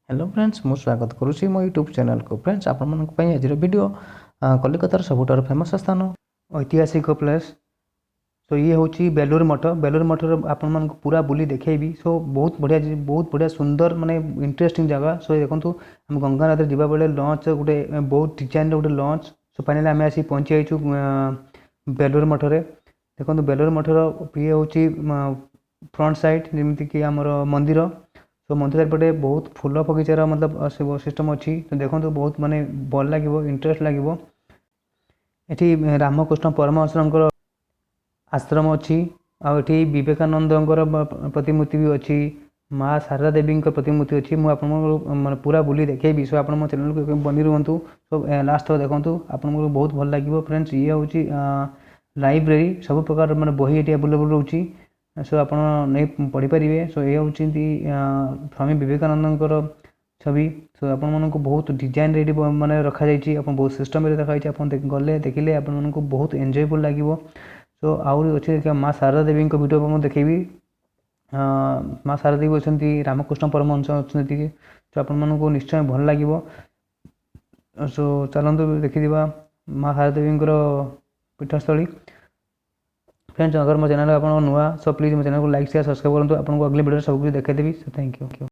Hello friends मु स्वागत करुँची मो यूट्यूब चैनल को। फ्रेंड्स आपण आज वीडियो कलिकतार सबुठार फेमस स्थान ऐतिहासिक प्लेस। सो ये हूँ बेलूर मठ। बेलूर मठर आपण पूरा बुली देखी। सो बहुत बढ़िया सुंदर माने इंटरेस्टिंग जगह। सो देखो आम गंगा नदी जावा बेले लंच गोटे बहुत डिजाइन गोटे लंच। सो फाइनाली आम आसी पहुँची जाइछु बेलूर मठरे। देखो बेलूर मठर ये हूँ फ्रंट साइड जमीक आमर मंदिर। तो मंदिर चारिपटे बहुत फूल बगीचार मतलब सिस्टम अच्छी। तो देखो बहुत माने भल लगे इंटरेस्ट लगे। ये रामकृष्ण परमहंसर आश्रम अच्छी। आठी विवेकानंद प्रतिमूर्ति भी अच्छी। माँ शारदा देवी प्रतिमूर्ति अच्छी। मुझे पूरा बुली देखेबी। सो आप चैनल को बनी रुहतु। सो लास्ट देखो आपको बहुत भल लगे। फ्रेंड्स ये हूँ लाइब्रेरी सब प्रकार मैंने बही ये अवेलेबल रोचे। सो आप पढ़ी पारे। सो ये हूँ स्वामी विवेकानंद छवि। सो आपको बहुत डिजाइन रेडी मैंने रखा जाइए। आप बहुत सिस्टम रखाई। आप गले देखिले आपको बहुत एंजयबल लगे। सो आउरी अच्छे देखिए माँ शारदा देवी वीडियो मुझे देखेबी। माँ शारदा देवी अच्छा रामकृष्ण परमहंस अच्छा। तो आपको निश्चय भल लगे। सो चलते देखा माँ शारदा देवी पीठस्थली। फ्रेंड्स अगर मो चैनल आप नुआ सो प्लीज मो चैनल को लाइक शेयर सब्सक्राइब करूँ। आपको अगले वीडियो सब कुछ देखेदेवी। So thank you.